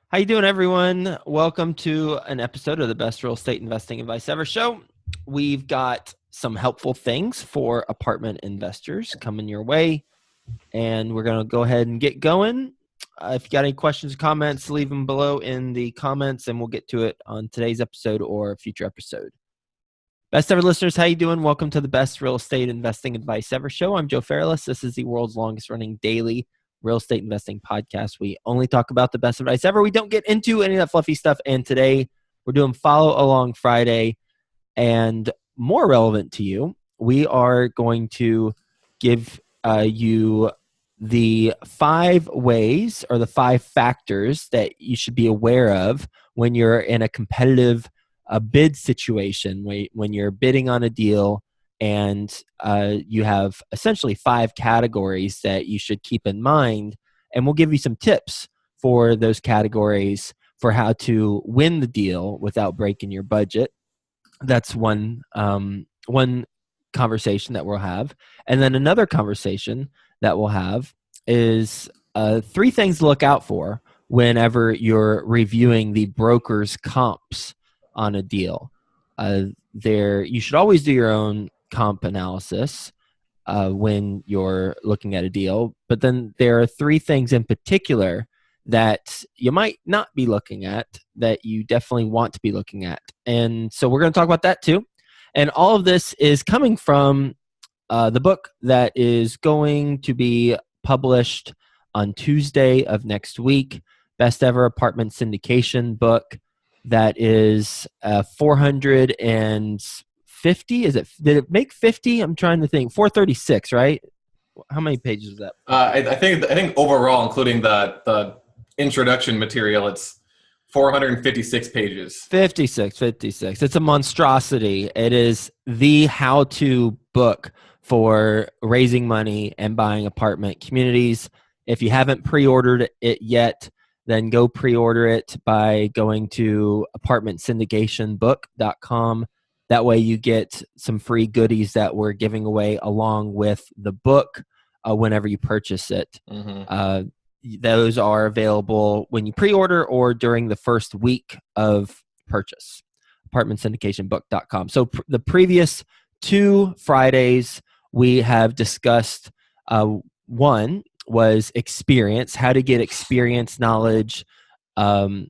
How you doing, everyone? Welcome to an episode of the Best Real Estate Investing Advice Ever show. We've got some helpful things for apartment investors coming your way, and we're going to go ahead and get going. If you got any questions or comments, leave them below in the comments, and we'll get to it on today's episode or a future episode. Best ever listeners, how you doing? Welcome to the Best Real Estate Investing Advice Ever show. I'm Joe Fairless. This is the world's longest running daily real estate investing podcast. We only talk about the best advice ever. We don't get into any of that fluffy stuff. And today we're doing Follow Along Friday. And more relevant to you, we are going to give you the 5 ways or the 5 factors that you should be aware of when you're in a competitive bid situation, when you're bidding on a deal. And you have essentially 5 categories that you should keep in mind. And we'll give you some tips for those categories for how to win the deal without breaking your budget. That's one conversation that we'll have. And then another conversation that we'll have is 3 things to look out for whenever you're reviewing the broker's comps on a deal. You should always do your own comp analysis when you're looking at a deal. But then there are 3 things in particular that you might not be looking at that you definitely want to be looking at. And so we're going to talk about that too. And all of this is coming from the book that is going to be published on Tuesday of next week, Best Ever Apartment Syndication book. That is 450. Did it make 50? I'm trying to think. 436, right? How many pages is that? I think overall, including the introduction material, it's 456 pages. 56. It's a monstrosity. It is the how-to book for raising money and buying apartment communities. If you haven't pre-ordered it yet, then go pre-order it by going to apartmentsyndicationbook.com. That way you get some free goodies that we're giving away along with the book whenever you purchase it. Mm-hmm. Those are available when you pre-order or during the first week of purchase. Apartmentsyndicationbook.com. So the previous 2 Fridays, we have discussed one was experience, how to get experience knowledge, or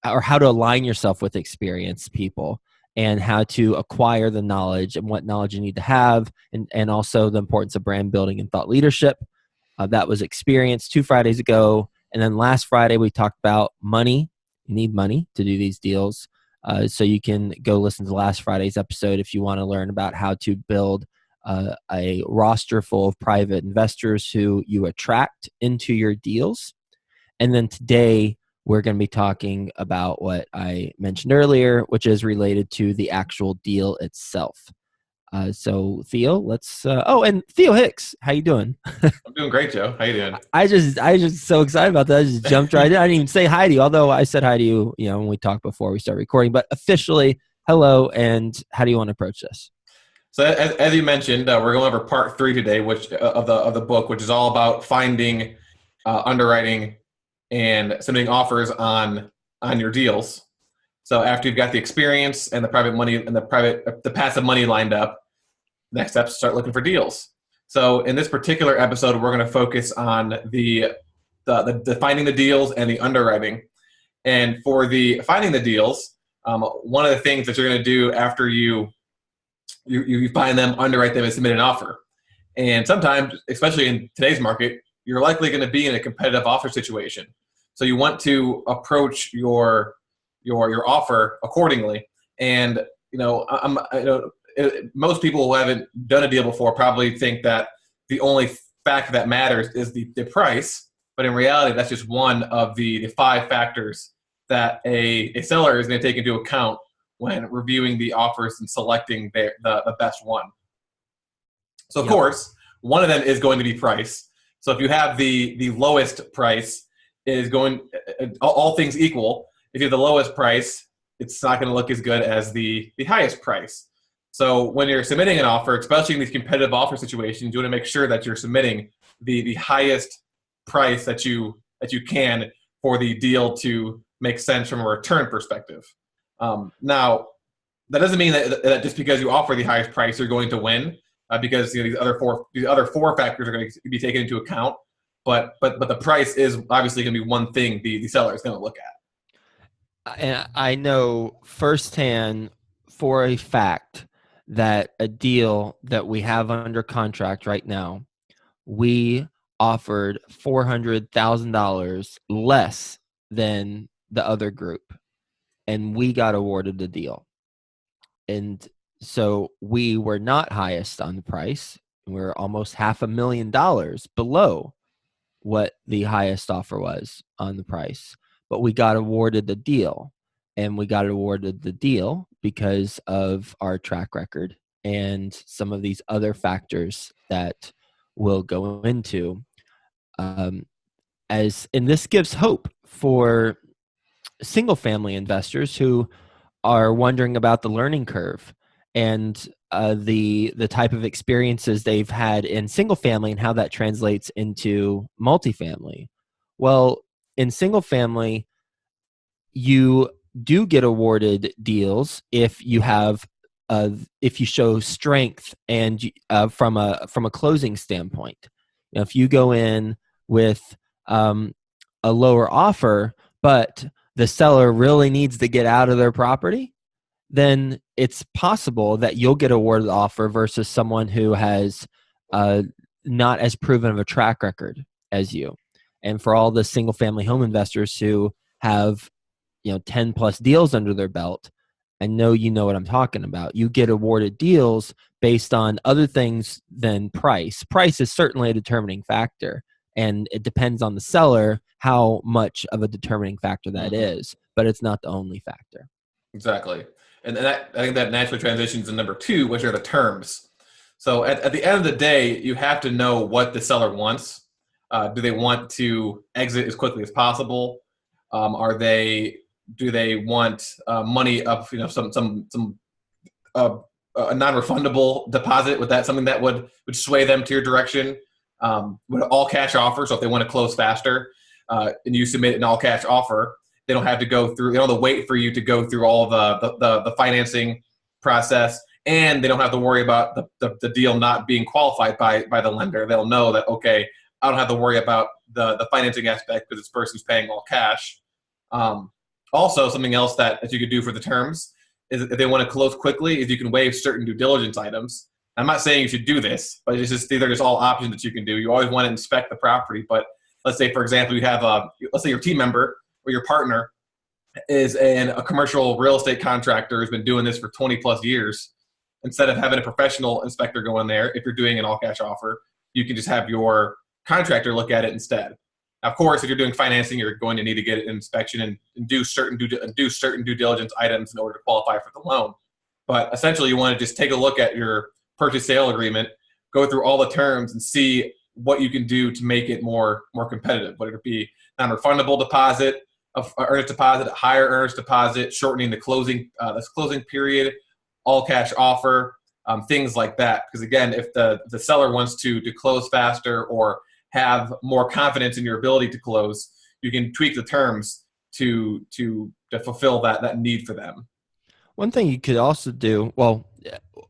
how to align yourself with experienced people, and how to acquire the knowledge and what knowledge you need to have, and also the importance of brand building and thought leadership. That was experience 2 Fridays ago. And then last Friday, we talked about money. You need money to do these deals. So you can go listen to last Friday's episode if you want to learn about how to build a roster full of private investors who you attract into your deals. And then today, we're going to be talking about what I mentioned earlier, which is related to the actual deal itself. So Theo, and Theo Hicks, how you doing? I'm doing great, Joe. How you doing? I just so excited about that. I just jumped right in. I didn't even say hi to you, although I said hi to you, when we talked before we started recording. But officially, hello, and how do you want to approach this? So as you mentioned, we're going over part 3 today, which of the book, which is all about finding, underwriting, and submitting offers on your deals. So after you've got the experience and the private money and the passive money lined up, next step is start looking for deals. So in this particular episode, we're going to focus on the finding the deals and the underwriting. And for the finding the deals, one of the things that you're going to do after you find them, underwrite them, and submit an offer. And sometimes, especially in today's market, you're likely going to be in a competitive offer situation. So you want to approach your offer accordingly. And most people who haven't done a deal before probably think that the only factor that matters is the price. But in reality, that's just one of the 5 factors that a seller is going to take into account when reviewing the offers and selecting the best one. So of course, one of them is going to be price. So if you have the lowest price, is going, all things equal, if you have the lowest price, it's not going to look as good as the highest price. So when you're submitting an offer, especially in these competitive offer situations, you want to make sure that you're submitting the highest price that you can for the deal to make sense from a return perspective. Now, that doesn't mean that just because you offer the highest price, you're going to win, because these other four factors are going to be taken into account. But the price is obviously going to be one thing the seller is going to look at. And I know firsthand for a fact that a deal that we have under contract right now, we offered $400,000 less than the other group, and we got awarded the deal. And so we were not highest on the price. We were almost $500,000 below what the highest offer was on the price, but we got awarded the deal. And we got awarded the deal because of our track record and some of these other factors that we'll go into. And this gives hope for single family investors who are wondering about the learning curve and the type of experiences they've had in single family and how that translates into multifamily. Well, in single family, you do get awarded deals if you have if you show strength and from a closing standpoint. You know, if you go in with a lower offer, but the seller really needs to get out of their property, then it's possible that you'll get awarded the offer versus someone who has not as proven of a track record as you. And for all the single family home investors who have 10 plus deals under their belt, I know you know what I'm talking about. You get awarded deals based on other things than price. Price is certainly a determining factor, and it depends on the seller how much of a determining factor that is, but it's not the only factor. Exactly. And I think that naturally transitions to number 2, which are the terms. So at the end of the day, you have to know what the seller wants. Do they want to exit as quickly as possible? Do they want money up, a non-refundable deposit? With that, something that would sway them to your direction? With an all cash offer, so if they want to close faster, and you submit an all cash offer, they don't have to go through. They don't have to wait for you to go through all the financing process, and they don't have to worry about the deal not being qualified by the lender. They'll know that, okay, I don't have to worry about the financing aspect because this person's paying all cash. Also, something else that you could do for the terms is, if they want to close quickly, is you can waive certain due diligence items. I'm not saying you should do this, but it's just, these are just all options that you can do. You always want to inspect the property, but let's say, for example, you have let's say your team member or your partner is a commercial real estate contractor who's been doing this for 20 plus years. Instead of having a professional inspector go in there, if you're doing an all cash offer, you can just have your contractor look at it instead. Now, of course, if you're doing financing, you're going to need to get an inspection and do certain due diligence items in order to qualify for the loan. But essentially, you want to just take a look at your purchase sale agreement, go through all the terms, and see what you can do to make it more competitive. Whether it be non-refundable deposit, earnest deposit, higher earnest deposit, shortening the closing period, all cash offer, things like that. Because again, if the seller wants to close faster or have more confidence in your ability to close, you can tweak the terms to fulfill that need for them. One thing you could also do,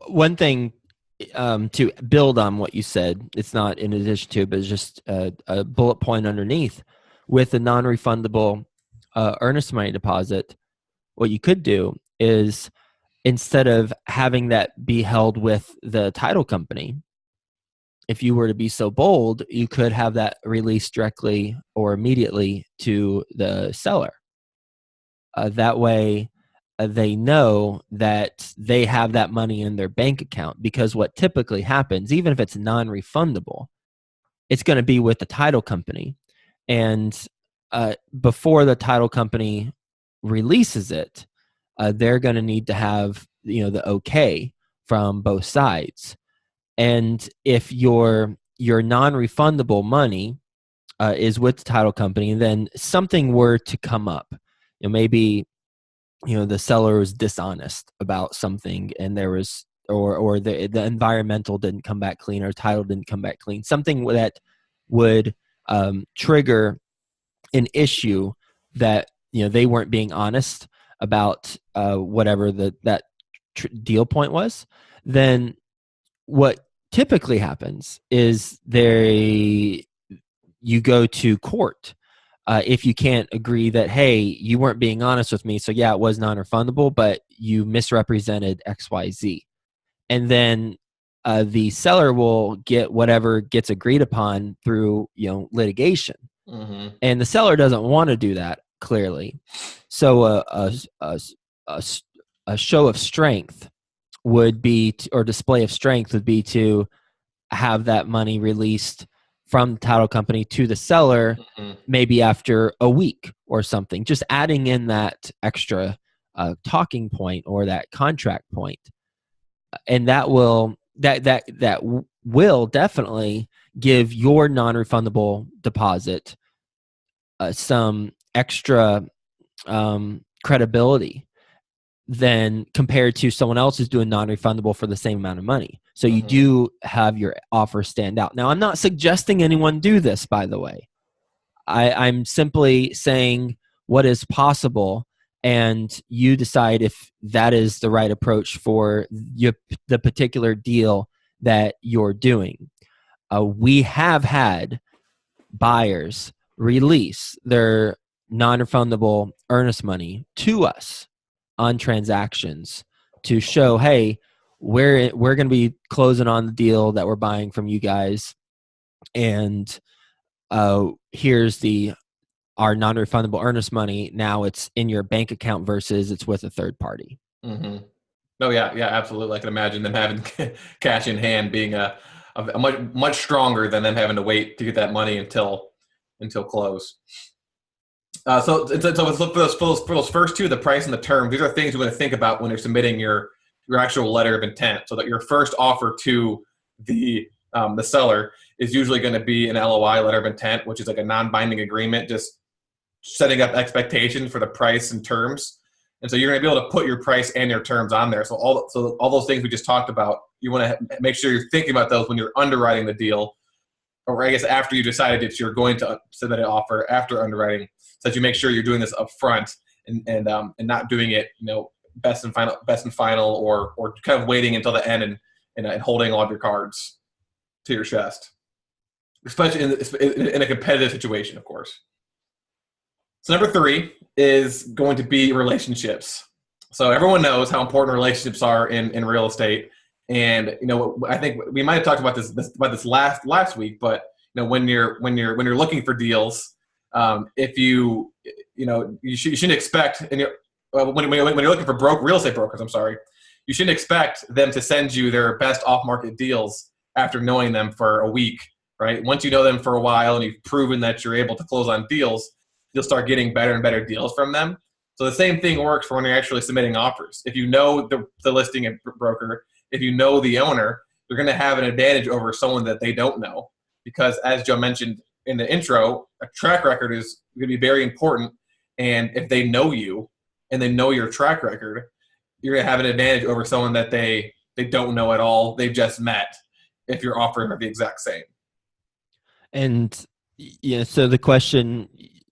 one thing to build on what you said, it's not in addition to, but it's just a bullet point underneath, with a non-refundable earnest money deposit, what you could do is, instead of having that be held with the title company, if you were to be so bold, you could have that released directly or immediately to the seller. That way, they know that they have that money in their bank account, because what typically happens, even if it's non-refundable, it's going to be with the title company. And before the title company releases it, they're going to need to have the okay from both sides. And if your non-refundable money is with the title company, then something were to come up, maybe the seller was dishonest about something, and there was or the environmental didn't come back clean, or title didn't come back clean, something that would trigger an issue that they weren't being honest about whatever that deal point was, then what typically happens is you go to court. If you can't agree that, hey, you weren't being honest with me, so yeah, it was non-refundable, but you misrepresented XYZ. And then the seller will get whatever gets agreed upon through litigation. And the seller doesn't want to do that, clearly. So a show of strength would be, or display of strength would be, to have that money released from the title company to the seller, maybe after a week or something, just adding in that extra talking point or that contract point. And that will definitely give your non-refundable deposit some extra credibility than compared to someone else who's doing non-refundable for the same amount of money. So you do have your offer stand out. Now, I'm not suggesting anyone do this, by the way. I'm simply saying what is possible, and you decide if that is the right approach for the particular deal that you're doing. We have had buyers release their non-refundable earnest money to us on transactions to show, hey, we're going to be closing on the deal that we're buying from you guys, and here's our non-refundable earnest money. Now it's in your bank account versus it's with a third party. Oh yeah, absolutely. I can imagine them having cash in hand being a much stronger than them having to wait to get that money until close. So for those first two, the price and the term, these are things you want to think about when you're submitting your actual letter of intent, so that your first offer to the seller is usually going to be an LOI, letter of intent, which is like a non-binding agreement, just setting up expectations for the price and terms. And so you're going to be able to put your price and your terms on there. So all those things we just talked about, you want to make sure you're thinking about those when you're underwriting the deal, or I guess after you decided that you're going to submit an offer after underwriting, so that you make sure you're doing this up front and not doing it, best and final, or kind of waiting until the end and holding all of your cards to your chest, especially in a competitive situation, of course. So number 3 is going to be relationships. So everyone knows how important relationships are in real estate. And I think we might have talked about this last week, but when you're looking for deals, if you shouldn't expect, when you're looking for real estate brokers, you shouldn't expect them to send you their best off-market deals after knowing them for a week, right? Once you know them for a while and you've proven that you're able to close on deals, you'll start getting better and better deals from them. So the same thing works for when you're actually submitting offers. If you know the listing broker, if you know the owner, you're going to have an advantage over someone that they don't know. Because as Joe mentioned in the intro, a track record is going to be very important. And if they know you and they know your track record, you're going to have an advantage over someone that they don't know at all. They've just met, if your offers are the exact same. And so the question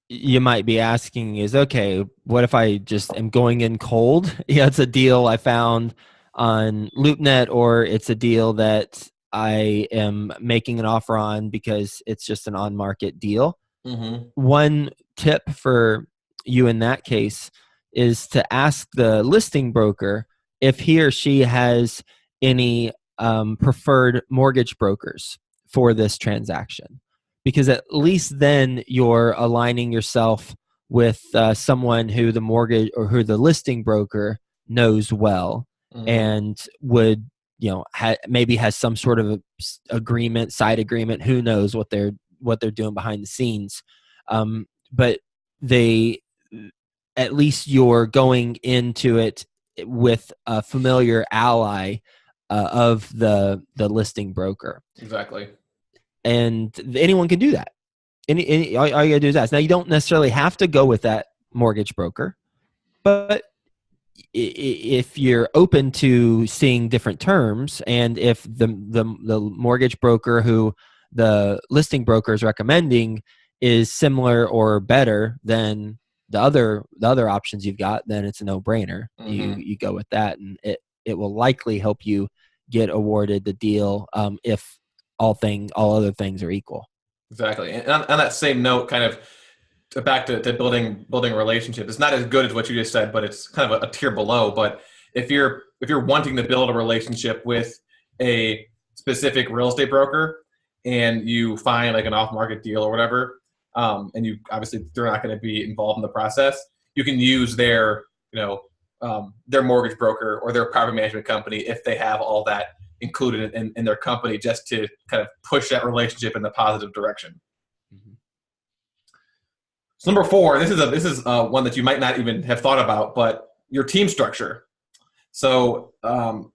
you might be asking is, okay, what if I just am going in cold? It's a deal I found on LoopNet, or it's a deal that I am making an offer on because it's just an on-market deal. One tip for you in that case is to ask the listing broker if he or she has any preferred mortgage brokers for this transaction. Because at least then you're aligning yourself with someone who the mortgage or who the listing broker knows well, and would maybe has some sort of agreement, side agreement. Who knows what they're doing behind the scenes? But at least you're going into it with a familiar ally of the listing broker. Exactly. And anyone can do that. All you gotta do is ask. Now, you don't necessarily have to go with that mortgage broker, but if you're open to seeing different terms, and if the mortgage broker who the listing broker is recommending is similar or better than the other options you've got, then it's a no-brainer. You go with that, and it will likely help you get awarded the deal if all other things are equal. Exactly. And on that same note, kind of back to building a relationship, it's not as good as what you just said, but it's kind of a tier below. But if you're wanting to build a relationship with a specific real estate broker and you find like an off-market deal or whatever, and you obviously they're not going to be involved in the process, you can use their mortgage broker or their property management company if they have all that included in their company, just to kind of push that relationship in the positive direction. Mm-hmm. So number 4, this is one that you might not even have thought about, but your team structure. So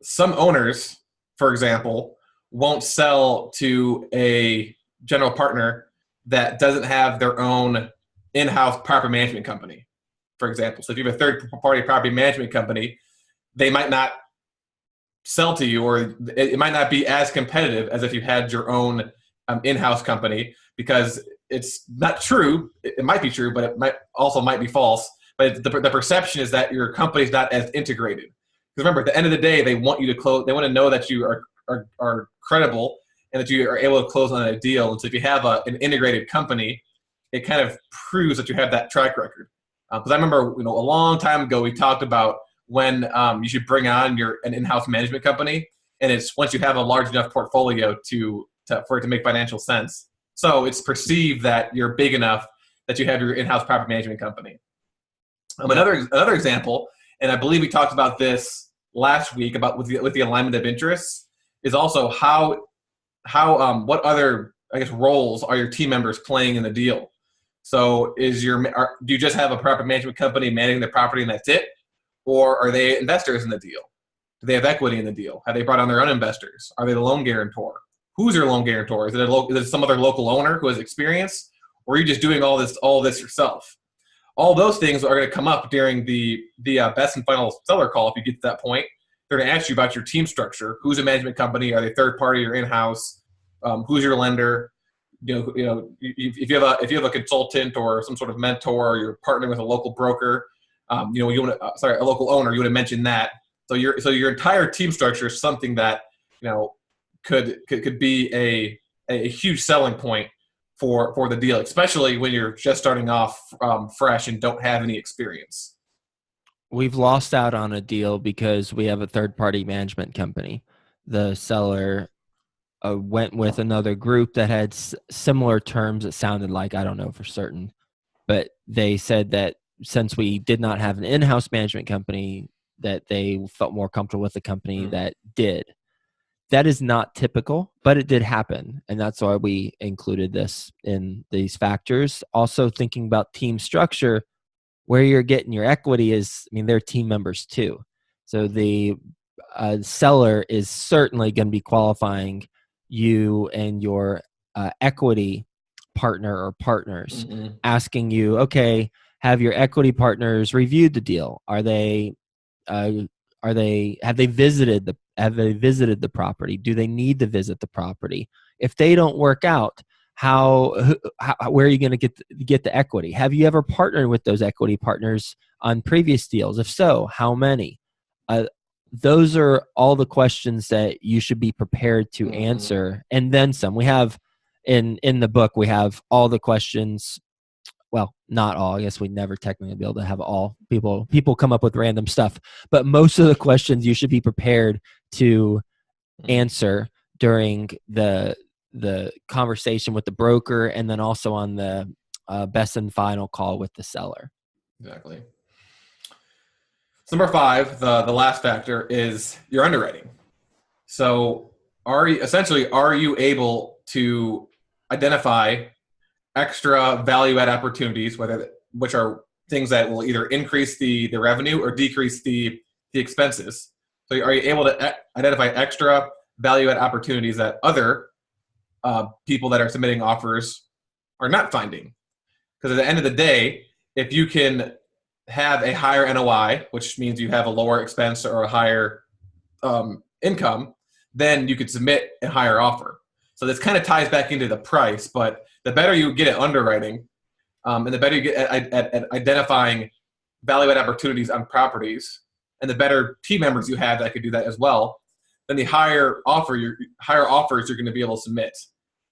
some owners, for example, won't sell to a general partner that doesn't have their own in-house property management company, for example. So if you have a third-party property management company, they might not sell to you, or it might not be as competitive as if you had your own in-house company, because it's not true. It might be true, but it might be false. But the perception is that your company is not as integrated. Because remember, at the end of the day, they want you to close. They want to know that you are credible and that you are able to close on a deal. And so if you have an integrated company, it kind of proves that you have that track record. Because I remember, a long time ago, we talked about when you should bring on an in-house management company, and it's once you have a large enough portfolio for it to make financial sense. So it's perceived that you're big enough that you have your in-house property management company. Another example, and I believe we talked about this last week about with the alignment of interests, is also how what other, I guess, roles are your team members playing in the deal. So do you just have a property management company managing the property and that's it? Or are they investors in the deal? Do they have equity in the deal? Have they brought on their own investors? Are they the loan guarantor? Who's your loan guarantor? Is it some other local owner who has experience? Or are you just doing all this yourself? All those things are going to come up during the best and final seller call if you get to that point. They're going to ask you about your team structure. Who's a management company? Are they third party or in-house? Who's your lender? If you have a consultant or some sort of mentor, or you're partnering with a local broker, a local owner, you want to mention that. So your entire team structure is something that could be a huge selling point for the deal, especially when you're just starting off fresh and don't have any experience. We've lost out on a deal because we have a third-party management company. The seller went with another group that had similar terms. It sounded like, I don't know for certain, but they said that since we did not have an in-house management company, that they felt more comfortable with the company that did. That is not typical, but it did happen. And that's why we included this in these factors. Also thinking about team structure, where you're getting your equity is, they're team members too. So the seller is certainly going to be qualifying you and your equity partner or partners, asking you, okay, have your equity partners reviewed the deal? Have they visited the property? Do they need to visit the property? If they don't work out, where are you going to get the equity? Have you ever partnered with those equity partners on previous deals? If so, how many? Those are all the questions that you should be prepared to answer, and then some. We have in the book, we have all the questions. Well, not all. I guess we'd never technically be able to have all. People come up with random stuff, but most of the questions you should be prepared to answer during the conversation with the broker, and then also on the best and final call with the seller. Exactly. So number 5, the last factor is your underwriting. So are you able to identify extra value-add opportunities, which are things that will either increase the revenue or decrease the expenses? So are you able to identify extra value-add opportunities that other people that are submitting offers are not finding? Because at the end of the day, if you can have a higher NOI, which means you have a lower expense or a higher income, then you could submit a higher offer. So this kind of ties back into the price, but the better you get at underwriting, and the better you get at identifying value-add opportunities on properties, and the better team members you have that could do that as well, then the higher offers you're going to be able to submit.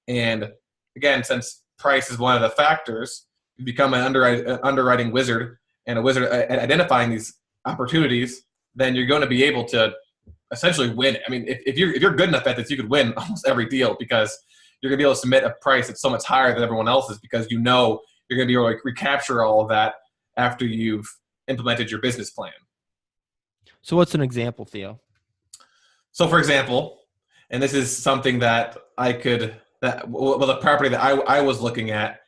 And again, since price is one of the factors, you become an underwriting wizard and a wizard at identifying these opportunities, then you're going to be able to essentially win. I mean, if you're good enough at this, you could win almost every deal, because you're going to be able to submit a price that's so much higher than everyone else's, because you know you're going to be able to recapture all of that after you've implemented your business plan. So what's an example, Theo? So for example, and this is something that the property that I was looking at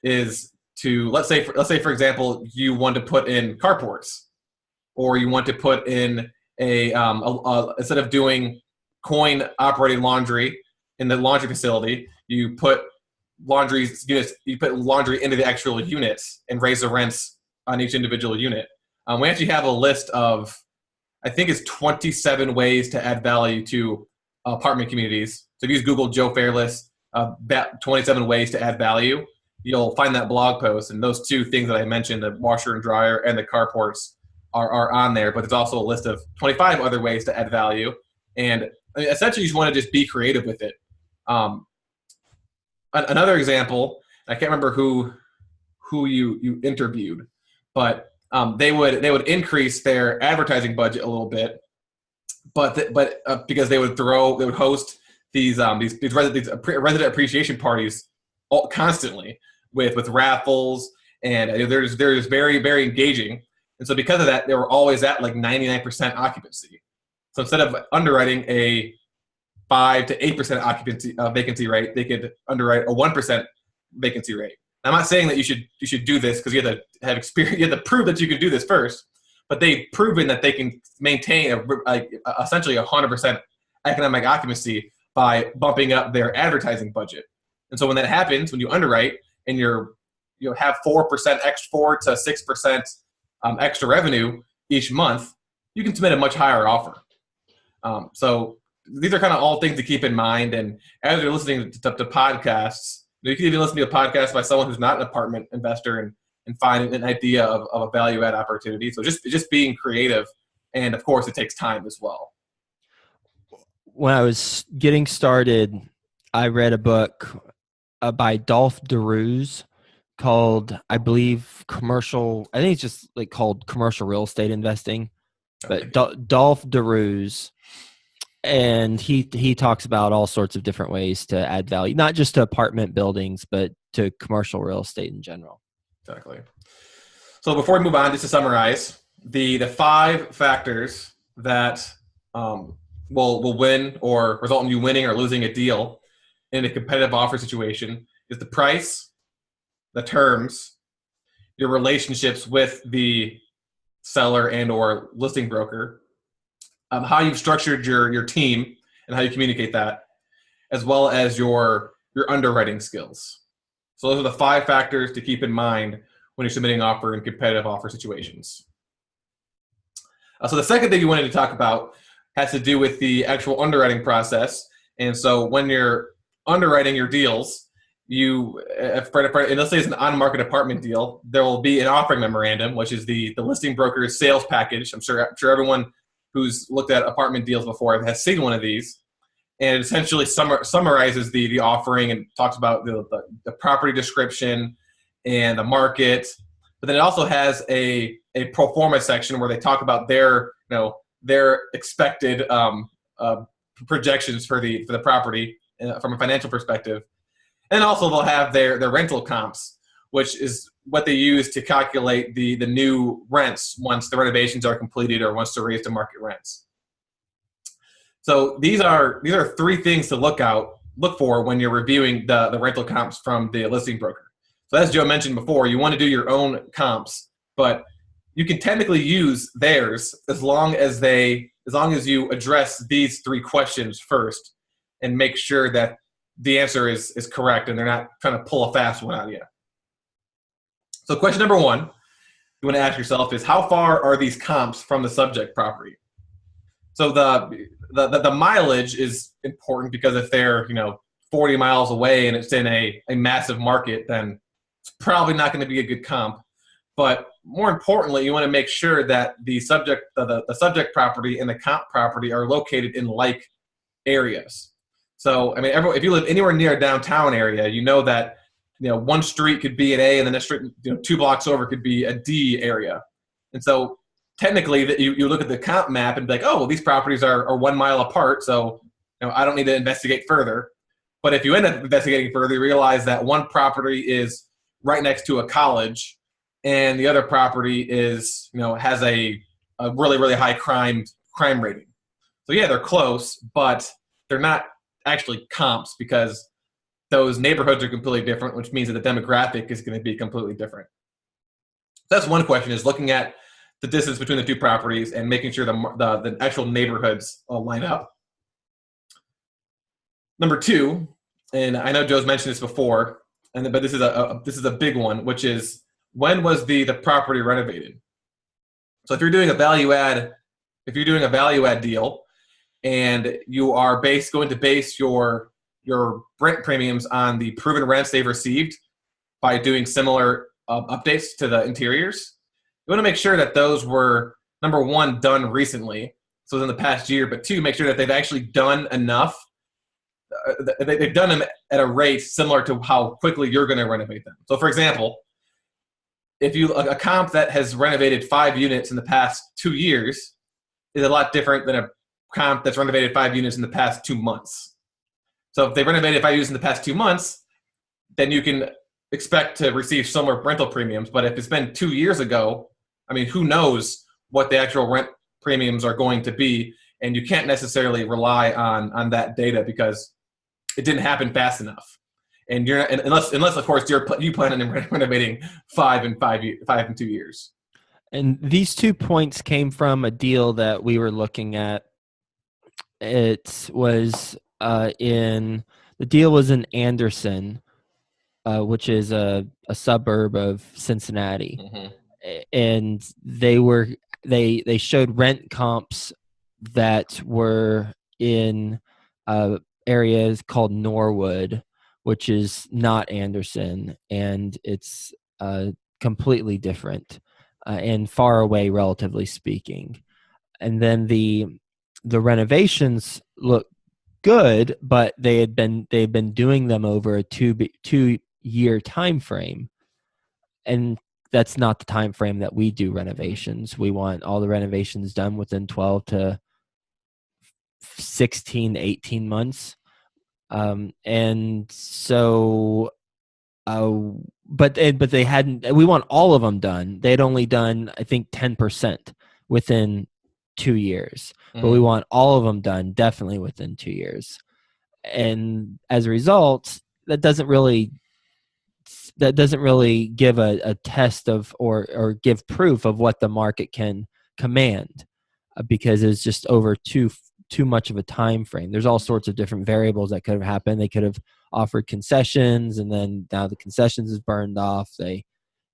is to, let's say for example, you want to put in carports, or you want to put in a instead of doing coin operated laundry in the laundry facility, you put laundry into the actual units and raise the rents on each individual unit. We actually have a list of, I think it's 27 ways to add value to apartment communities. So if you use Google Joe Fairless, 27 ways to add value, you'll find that blog post. And those two things that I mentioned, the washer and dryer and the carports, are on there. But there's also a list of 25 other ways to add value. And I mean, essentially, you just want to just be creative with it. Another example, I can't remember who you interviewed, but they would increase their advertising budget a little bit, but because they would host these resident appreciation parties constantly with raffles, and there's very, very engaging. And so because of that, they were always at like 99% occupancy. So instead of underwriting a 5 to 8% vacancy rate, they could underwrite a 1% vacancy rate. I'm not saying that you should do this because you have to have experience. You have to prove that you can do this first. But they've proven that they can maintain essentially 100% economic occupancy by bumping up their advertising budget. And so when that happens, when you underwrite and you have 4% extra, 4 to 6% extra revenue each month, you can submit a much higher offer. So these are kind of all things to keep in mind. And as you're listening to podcasts, you can even listen to a podcast by someone who's not an apartment investor and find an idea of a value add opportunity. So just being creative, and of course it takes time as well. When I was getting started, I read a book by Dolph DeRuse called, I believe, I think it's just like called Commercial Real Estate Investing. Okay. But Dolph DeRuse, and he talks about all sorts of different ways to add value, not just to apartment buildings, but to commercial real estate in general. Exactly. So before we move on, just to summarize, the 5 factors that will win or result in you winning or losing a deal in a competitive offer situation is the price, the terms, your relationships with the seller and or listing broker, how you've structured your team and how you communicate that, as well as your underwriting skills. So those are the 5 factors to keep in mind when you're submitting an offer in competitive offer situations. So the second thing you wanted to talk about has to do with the actual underwriting process. And so when you're underwriting your deals, and let's say it's an on-market apartment deal, there will be an offering memorandum, which is the listing broker's sales package. I'm sure everyone who's looked at apartment deals before has seen one of these. And it essentially summarizes the offering and talks about the property description and the market. But then it also has a pro forma section where they talk about their expected projections for the property from a financial perspective. And also they'll have their rental comps, which is what they use to calculate the new rents once the renovations are completed or once they're raised to market rents. So these are 3 things to look for when you're reviewing the rental comps from the listing broker. So as Joe mentioned before, you want to do your own comps, but you can technically use theirs as long as you address these 3 questions first and make sure that the answer is correct and they're not trying to pull a fast one out of you. So question number 1 you want to ask yourself is, how far are these comps from the subject property? So the mileage is important, because if they're 40 miles away and it's in a massive market, then it's probably not going to be a good comp. But more importantly, you want to make sure that the subject property and the comp property are located in like areas. So, I mean, if you live anywhere near a downtown area, you know that one street could be an A, and the next street 2 blocks over could be a D area. And so, technically, you look at the comp map and be like, oh, well, these properties are 1 mile apart, so I don't need to investigate further. But if you end up investigating further, you realize that one property is right next to a college, and the other property is, has a really, really high crime rating. So yeah, they're close, but they're not actually comps because those neighborhoods are completely different, which means that the demographic is going to be completely different. So that's one question, is looking at the distance between the two properties and making sure the actual neighborhoods line up. Number 2, and I know Joe's mentioned this before, but this is a big one, which is, when was the property renovated? So if you're doing a value add deal, and you are going to base your rent premiums on the proven rents they've received by doing similar updates to the interiors, you want to make sure that those were, number 1, done recently, so in the past year, but 2, make sure that they've actually done enough. They've done them at a rate similar to how quickly you're going to renovate them. So, for example, if a comp that has renovated 5 units in the past 2 years is a lot different than a comp that's renovated 5 units in the past 2 months. So if they renovated 5 units in the past 2 months, then you can expect to receive similar rental premiums. But if it's been 2 years ago, I mean, who knows what the actual rent premiums are going to be, and you can't necessarily rely on that data because it didn't happen fast enough. And unless of course you plan on renovating 5 in 2 years. And these 2 points came from a deal that we were looking at. It was the deal was in Anderson, which is a suburb of Cincinnati. Mm-hmm. And they showed rent comps that were in areas called Norwood, which is not Anderson, and it's completely different and far away, relatively speaking. And then the renovations look good, but they've been doing them over a 2-year time frame, and that's not the time frame that we do renovations. We want all the renovations done within 12 to 16 to 18 months. And so, but they hadn't, we want all of them done. They'd only done, I think, 10% within 2 years, but we want all of them done definitely within 2 years. And as a result, that doesn't really give a test of, or give proof of what the market can command, because it's just over too much of a time frame. There's all sorts of different variables that could have happened. They could have offered concessions, and then now the concessions is burned off. They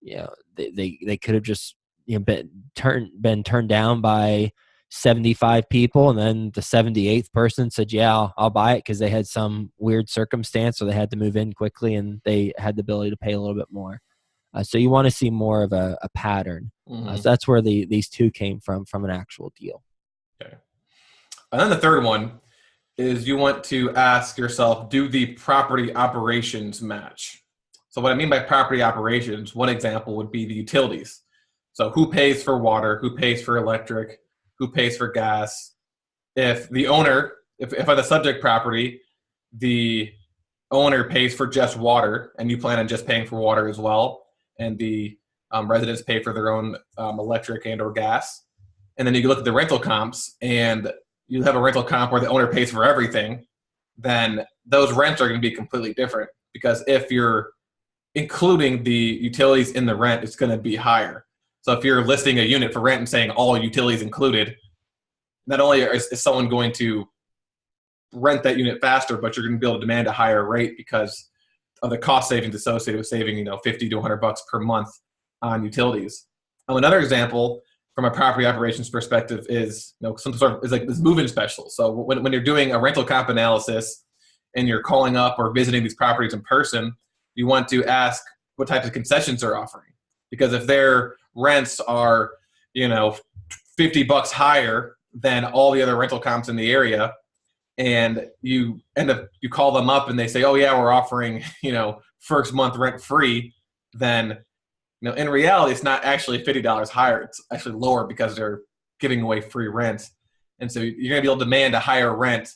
could have just been turned down by 75 people, and then the 78th person said, yeah, I'll buy it, because they had some weird circumstance, or they had to move in quickly and they had the ability to pay a little bit more. So you want to see more of a pattern. So that's where these 2 came from an actual deal. Okay. And then the third one is, you want to ask yourself, do the property operations match? So what I mean by property operations, one example would be the utilities. So who pays for water, who pays for electric, who pays for gas? If the owner, if on the subject property, the owner pays for just water, and you plan on just paying for water as well, and the residents pay for their own electric and or gas, and then you look at the rental comps, and you have a rental comp where the owner pays for everything, then those rents are going to be completely different, because if you're including the utilities in the rent, it's going to be higher. So if you're listing a unit for rent and saying all utilities included, not only is someone going to rent that unit faster, but you're going to be able to demand a higher rate because of the cost savings associated with saving, $50 to $100 per month on utilities. Another example from a property operations perspective is, some sort of, is like this move-in special. So when you're doing a rental comp analysis and you're calling up or visiting these properties in person, you want to ask what types of concessions they're offering. Because if their rents are, $50 higher than all the other rental comps in the area, and you call them up and they say, oh yeah, we're offering, first month rent free, then, in reality, it's not actually $50 higher. It's actually lower because they're giving away free rent. And so you're going to be able to demand a higher rent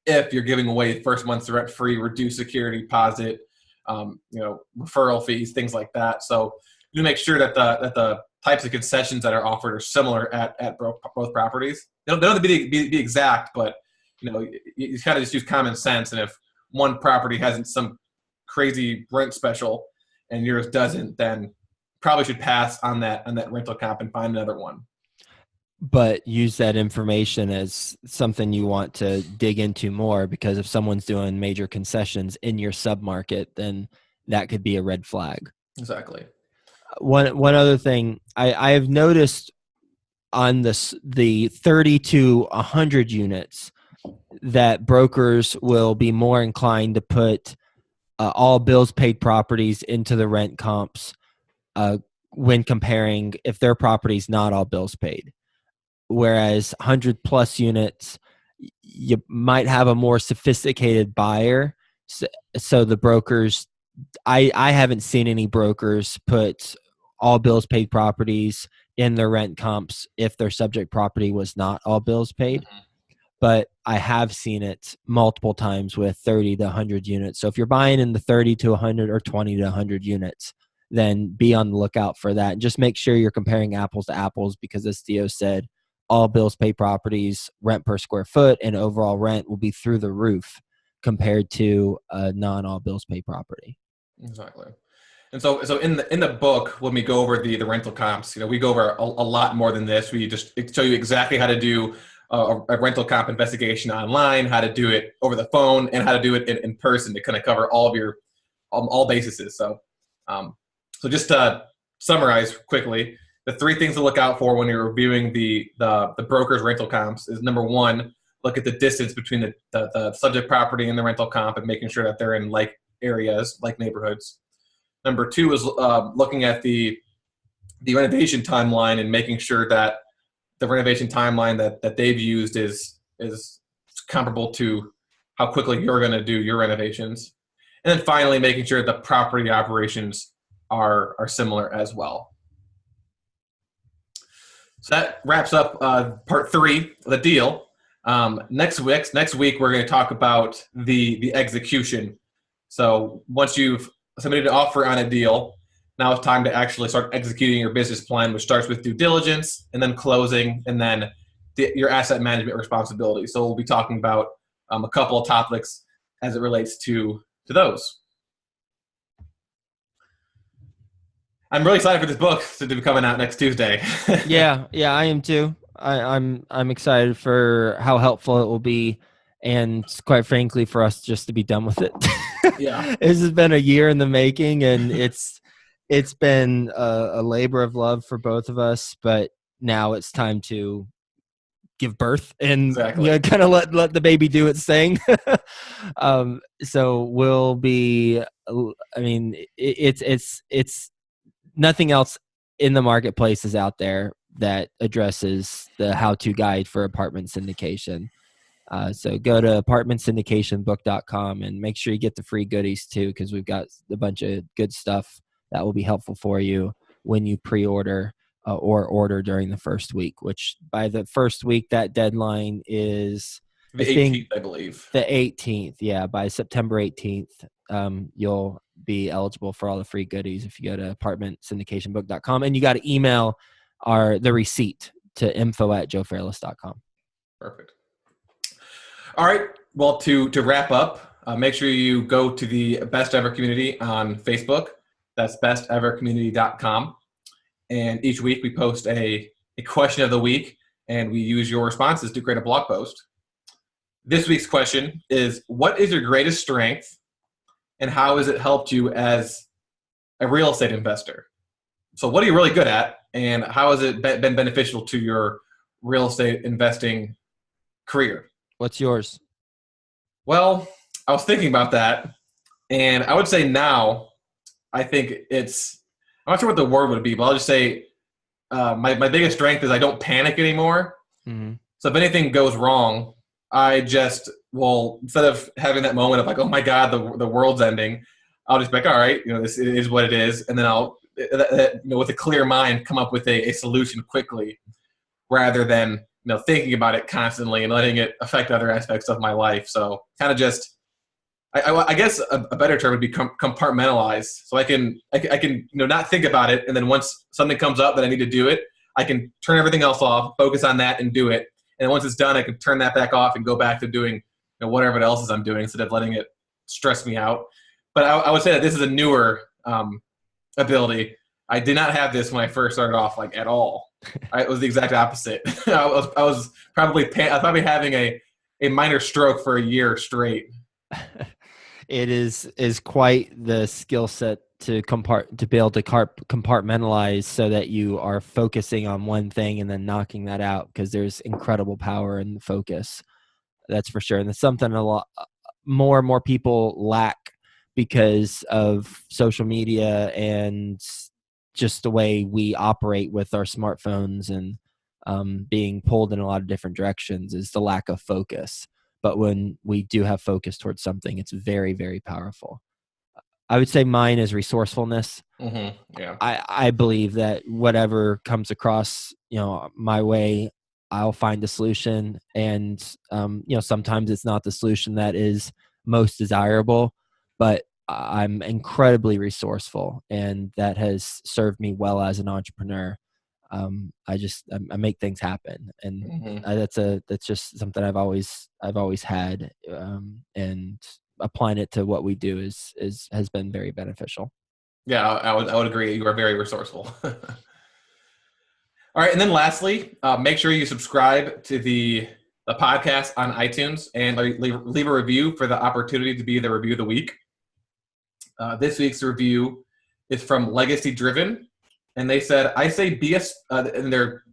if you're giving away first month's rent free, reduced security deposit, referral fees, things like that. So you make sure that the types of concessions that are offered are similar at both properties. They don't have to be exact, but you kind of just use common sense. And if one property hasn't some crazy rent special and yours doesn't, then probably should pass on that rental comp and find another one. But use that information as something you want to dig into more, because if someone's doing major concessions in your submarket, then that could be a red flag. Exactly. One other thing I have noticed on the 30 to 100 units, that brokers will be more inclined to put all bills paid properties into the rent comps when comparing if their property's not all bills paid. Whereas 100 plus units, you might have a more sophisticated buyer. So the brokers, I haven't seen any brokers put all bills paid properties in their rent comps if their subject property was not all bills paid. Mm-hmm. But I have seen it multiple times with 30 to 100 units. So if you're buying in the 30 to 100 or 20 to 100 units, then be on the lookout for that. And just make sure you're comparing apples to apples, because as Theo said, all bills paid properties, rent per square foot, and overall rent will be through the roof compared to a non-all bills paid property. Exactly. And so in the book, when we go over the rental comps, we go over a lot more than this. We just show you exactly how to do a rental comp investigation online, how to do it over the phone, and how to do it in person to kind of cover all of your all bases. So just to summarize quickly, the three things to look out for when you're reviewing the broker's rental comps is, number one, look at the distance between the subject property and the rental comp and making sure that they're in like areas, like neighborhoods. Number two is looking at the renovation timeline and making sure that the renovation timeline that they've used is comparable to how quickly you're going to do your renovations. And then finally, making sure the property operations are similar as well. So that wraps up part 3 of the deal. Next week, we're going to talk about the execution. So once you've submitted an offer on a deal, now it's time to actually start executing your business plan, which starts with due diligence and then closing and then your asset management responsibilities. So we'll be talking about a couple of topics as it relates to those. I'm really excited for this book to be coming out next Tuesday. Yeah, I am too. I'm excited for how helpful it will be, and quite frankly, for us just to be done with it. Yeah, this has been a year in the making, and it's been a labor of love for both of us. But now it's time to give birth and kind of let the baby do its thing. So we'll be. I mean, it's nothing else in the marketplace is out there that addresses the how-to guide for apartment syndication. So go to apartmentsyndicationbook.com and make sure you get the free goodies too, because we've got a bunch of good stuff that will be helpful for you when you pre-order or order during the first week, which by the first week, that deadline is the 18th, I believe. The 18th. Yeah. By September 18th, you'll be eligible for all the free goodies if you go to apartmentsyndicationbook.com, and you got to email the receipt to info@joefairless.com. Perfect. All right. Well, to wrap up, make sure you go to the Best Ever Community on Facebook. That's bestevercommunity.com. And each week we post a question of the week, and we use your responses to create a blog post. This week's question is, what is your greatest strength, and how has it helped you as a real estate investor? So what are you really good at, and how has it been beneficial to your real estate investing career? What's yours? Well, I was thinking about that, and I would say now I think I'm not sure what the word would be, but I'll just say my biggest strength is I don't panic anymore. Mm-hmm. So if anything goes wrong, I just will, instead of having that moment of like, oh my God, the world's ending, I'll just be like, all right, this is what it is. And then I'll, with a clear mind, come up with a solution quickly rather than, thinking about it constantly and letting it affect other aspects of my life. So kind of just, I guess a better term would be compartmentalize. So I can not think about it. And then once something comes up that I need to do it, I can turn everything else off, focus on that and do it. And once it's done, I can turn that back off and go back to doing whatever else I'm doing instead of letting it stress me out. But I would say that this is a newer ability. I did not have this when I first started off, like, at all. It was the exact opposite. I was probably having a minor stroke for a year straight. It is quite the skill set to be able to compartmentalize so that you are focusing on one thing and then knocking that out, because there's incredible power in the focus. That's for sure. And it's something a lot more and more people lack because of social media and just the way we operate with our smartphones and being pulled in a lot of different directions, is the lack of focus. But when we do have focus towards something, it's very, very powerful. I would say mine is resourcefulness. Mm-hmm. Yeah. I believe that whatever comes across, my way, I'll find a solution. And, sometimes it's not the solution that is most desirable, but I'm incredibly resourceful, and that has served me well as an entrepreneur. I make things happen, and mm-hmm. That's just something I've always had, and applying it to what we do has been very beneficial. Yeah, I would agree. You are very resourceful. All right, and then lastly, make sure you subscribe to the podcast on iTunes and leave a review for the opportunity to be the review of the week. This week's review is from Legacy Driven, and they said, "I say be a," and their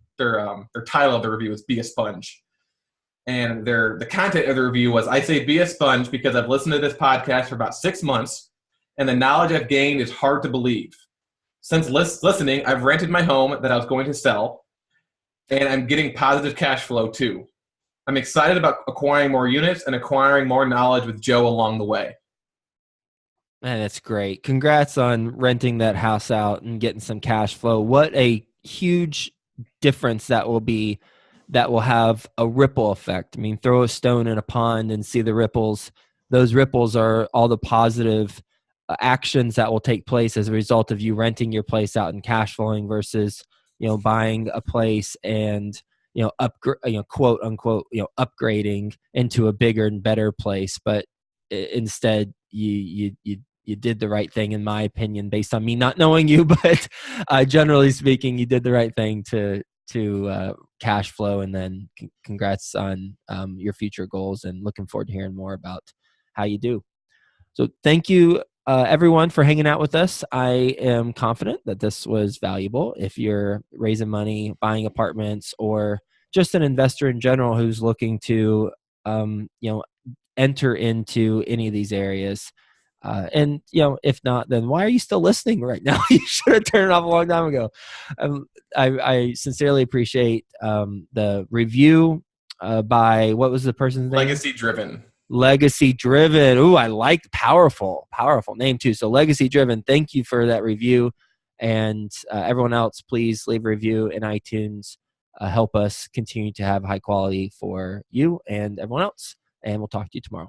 title of the review is "Be a Sponge," and the content of the review was, "I say be a sponge because I've listened to this podcast for about 6 months, and the knowledge I've gained is hard to believe. Since listening, I've rented my home that I was going to sell, and I'm getting positive cash flow too. I'm excited about acquiring more units and acquiring more knowledge with Joe along the way." Man, that's great. Congrats on renting that house out and getting some cash flow. What a huge difference that will have a ripple effect. I mean, throw a stone in a pond and see the ripples. Those ripples are all the positive actions that will take place as a result of you renting your place out and cash flowing versus, buying a place and, quote unquote, upgrading into a bigger and better place. But instead you did the right thing, in my opinion, based on me not knowing you, but generally speaking, you did the right thing to cash flow. And then congrats on your future goals, and looking forward to hearing more about how you do. So thank you, everyone, for hanging out with us. I am confident that this was valuable. If you're raising money, buying apartments, or just an investor in general who's looking to, enter into any of these areas. And, if not, then why are you still listening right now? You should have turned it off a long time ago. I sincerely appreciate the review by, what was the person's name? Legacy Driven. Ooh, I like powerful name too. So Legacy Driven, thank you for that review. And everyone else, please leave a review in iTunes. Help us continue to have high quality for you and everyone else. And we'll talk to you tomorrow.